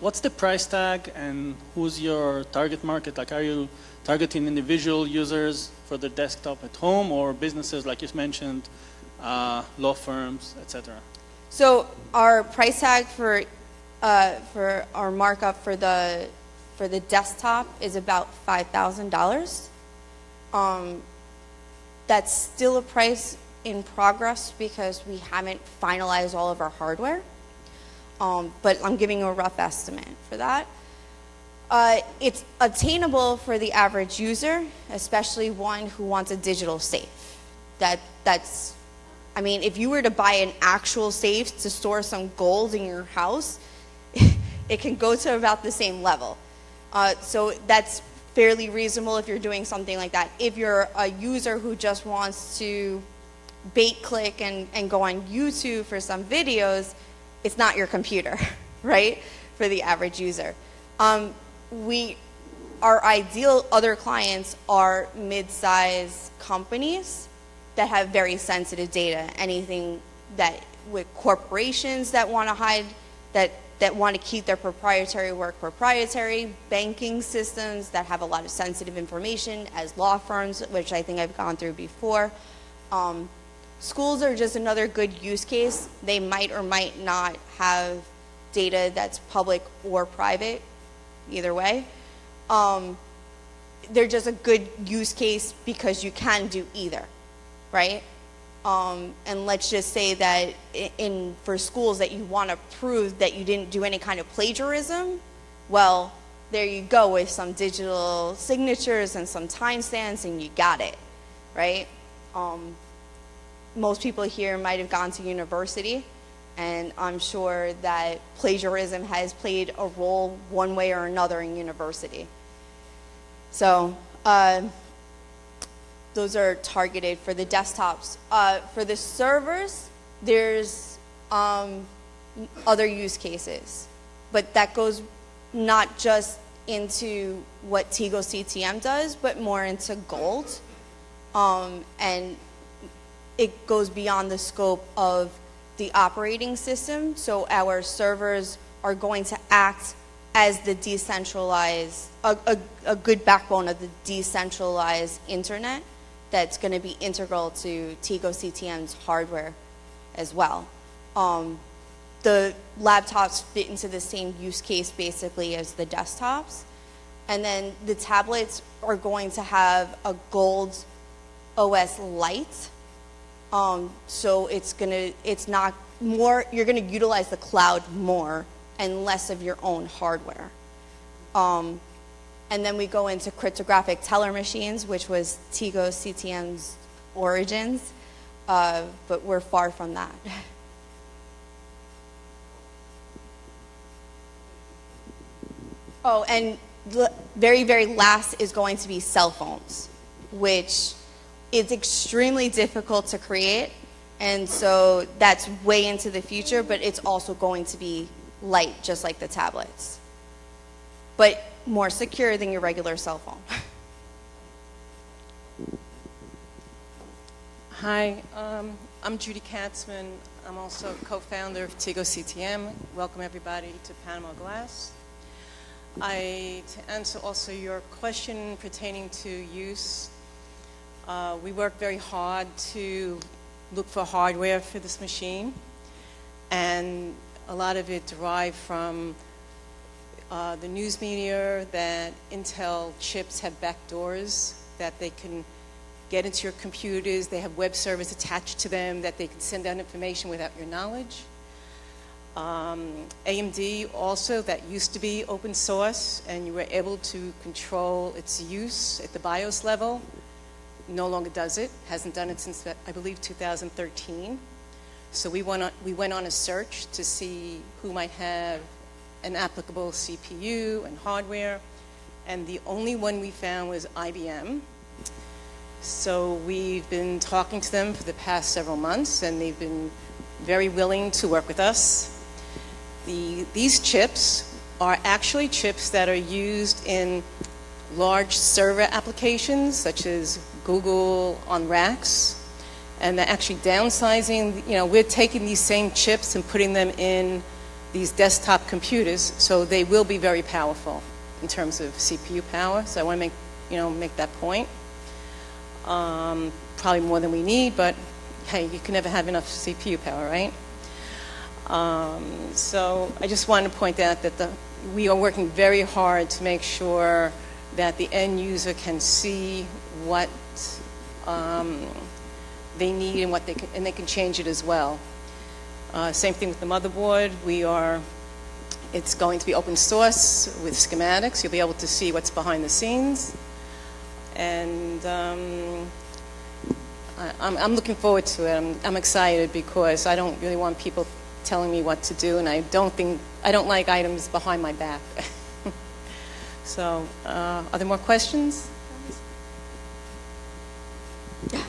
What's the price tag and who's your target market? Like, are you targeting individual users for the desktop at home or businesses, like you mentioned, law firms, etc.? So our price tag for our markup for the desktop is about $5,000. That's still a price in progress because we haven't finalized all of our hardware. But I'm giving you a rough estimate for that. It's attainable for the average user, especially one who wants a digital safe. That's, I mean, if you were to buy an actual safe to store some gold in your house, it can go to about the same level. So that's fairly reasonable if you're doing something like that. If you're a user who just wants to bait click and go on YouTube for some videos, it's not your computer, right, for the average user. Our ideal other clients are mid-size companies that have very sensitive data, anything that with corporations that want to hide, that want to keep their proprietary work proprietary, banking systems that have a lot of sensitive information, as law firms, which I think I've gone through before. Schools are just another good use case. They might or might not have data that's public or private, either way. They're just a good use case because you can do either, right? And let's just say that for schools that you want to prove that you didn't do any kind of plagiarism, well, there you go with some digital signatures and some timestamps and you got it, right? Most people here might have gone to university, and I'm sure that plagiarism has played a role one way or another in university. So those are targeted for the desktops. For the servers, there's other use cases, but that goes not just into what TigoCTM does, but more into gold. And it goes beyond the scope of the operating system. So our servers are going to act as the decentralized, a good backbone of the decentralized internet that's going to be integral to TigoCTM's hardware as well. The laptops fit into the same use case basically as the desktops. And then the tablets are going to have a gold OS Lite. So it's not more, you're gonna utilize the cloud more and less of your own hardware. And then we go into cryptographic teller machines, which was TigoCTM's origins, but we're far from that. Oh, and the very, very last is going to be cell phones, which is extremely difficult to create, and so that's way into the future, but it's also going to be light, just like the tablets, but more secure than your regular cell phone. Hi, I'm Judy Katzman. I'm also co-founder of TigoCTM. Welcome everybody to Panama Glass. To answer also your question pertaining to use, we worked very hard to look for hardware for this machine, and a lot of it derived from the news media that Intel chips have backdoors that they can get into your computers. They have web servers attached to them that they can send out information without your knowledge. AMD also, that used to be open source, and you were able to control its use at the BIOS level. No longer does it, hasn't done it since, I believe, 2013. So we went on a search to see who might have an applicable CPU and hardware, and the only one we found was IBM. So we've been talking to them for the past several months, and they've been very willing to work with us. These chips are actually chips that are used in large server applications, such as Google on racks, and they're actually downsizing. You know, we're taking these same chips and putting them in these desktop computers, so they will be very powerful in terms of CPU power. So I want to make that point. Probably more than we need, but hey, you can never have enough CPU power, right? So I just wanted to point out that we are working very hard to make sure that the end user can see what they need and and they can change it as well. Same thing with the motherboard. It's going to be open source with schematics. You'll be able to see what's behind the scenes. And I'm looking forward to it. I'm excited because I don't really want people telling me what to do, and I don't like items behind my back. So, are there more questions? Yeah.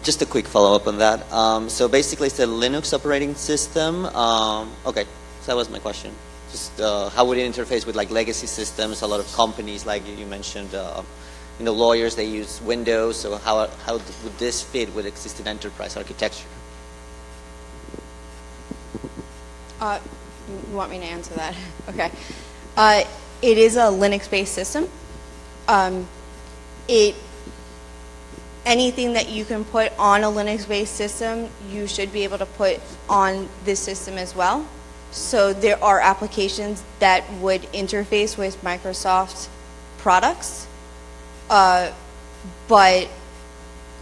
Just a quick follow-up on that. So basically, it's a Linux operating system. Okay, so that was my question. Just how would it interface with like legacy systems? A lot of companies, like you mentioned, lawyers, they use Windows. So how would this fit with existing enterprise architecture? You want me to answer that? Okay. It is a Linux-based system. Anything that you can put on a Linux-based system, you should be able to put on this system as well. So there are applications that would interface with Microsoft products, but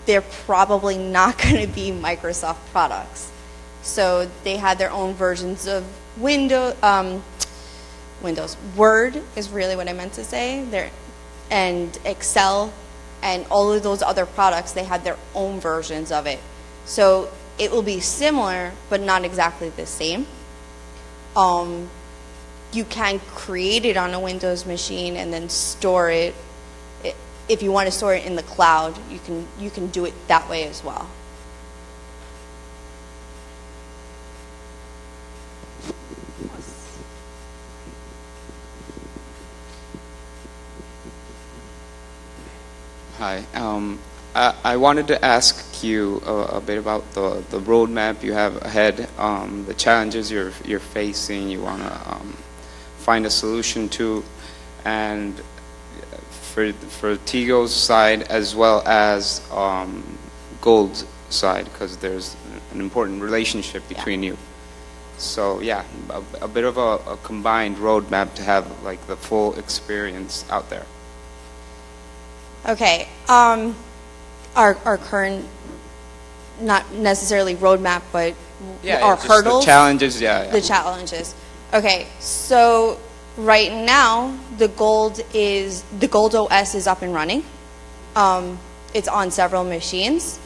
they're probably not going to be Microsoft products. So they have their own versions of Windows. Word is really what I meant to say. And Excel. And all of those other products, they have their own versions of it. So it will be similar, but not exactly the same. You can create it on a Windows machine and then store it. If you want to store it in the cloud, you can do it that way as well. Hi. I wanted to ask you a bit about the roadmap you have ahead, the challenges you're facing, you want to find a solution to, and for Tigo's side as well as Gold's side, because there's an important relationship between you. So yeah, a bit of a combined roadmap to have like the full experience out there. Okay, our current, not necessarily roadmap, but our hurdles. The challenges, yeah. The challenges. Okay, so right now the Gold OS is up and running. It's on several machines.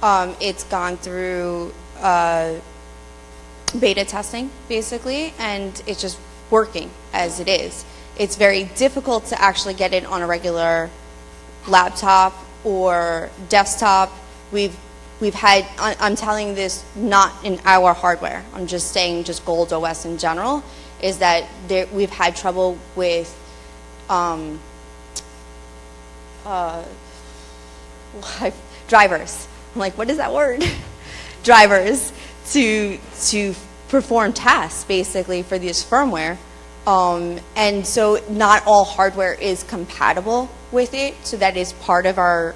It's gone through beta testing basically, and it's just working as it is. It's very difficult to actually get it on a regular laptop or desktop. We've had, I'm telling this not in our hardware, I'm just saying just Gold OS in general, is that we've had trouble with drivers. I'm like, what is that word? Drivers to perform tasks basically for this firmware. And so not all hardware is compatible with it, so that is part of our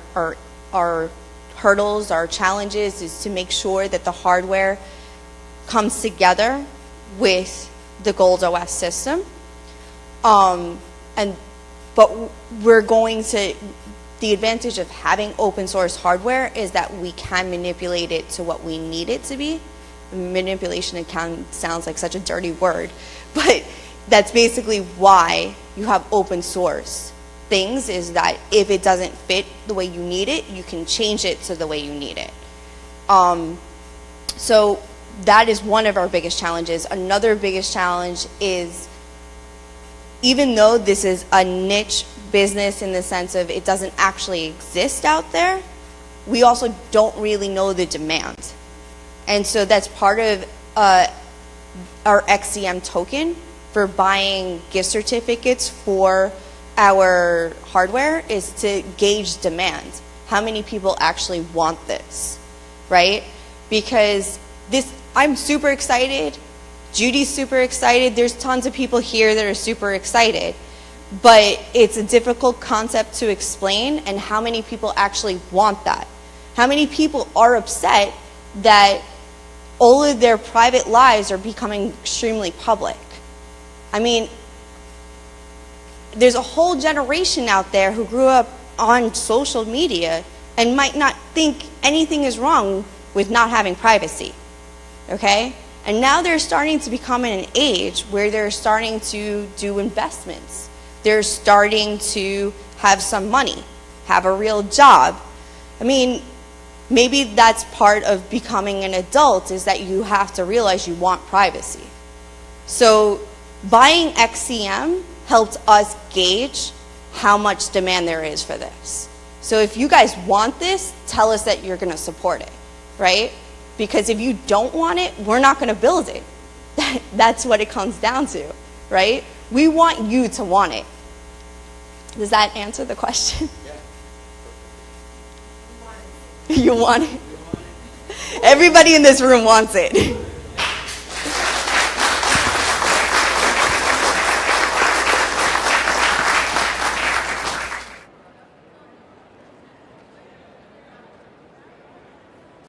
hurdles, our challenges, is to make sure that the hardware comes together with the Gold OS system. But we're going to, the advantage of having open source hardware is that we can manipulate it to what we need it to be. Manipulation sounds like such a dirty word, but that's basically why you have open source things, is that if it doesn't fit the way you need it, you can change it to the way you need it. So that is one of our biggest challenges. Another biggest challenge is, even though this is a niche business in the sense of it doesn't actually exist out there, we also don't really know the demand. And so that's part of our XCM token for buying gift certificates for our hardware, is to gauge demand. how many people actually want this, right? Because I'm super excited, Judy's super excited, there's tons of people here that are super excited, but it's a difficult concept to explain, and how many people actually want that? How many people are upset that all of their private lives are becoming extremely public? I mean, there's a whole generation out there who grew up on social media and might not think anything is wrong with not having privacy, okay? And now they're starting to become in an age where they're starting to do investments. They're starting to have some money, have a real job. I mean, maybe that's part of becoming an adult, is that you have to realize you want privacy. So buying XCM helped us gauge how much demand there is for this. So if you guys want this, tell us that you're going to support it, right? Because if you don't want it, we're not going to build it. That's what it comes down to, right? We want you to want it. Does that answer the question? Yeah. You want it? Everybody in this room wants it.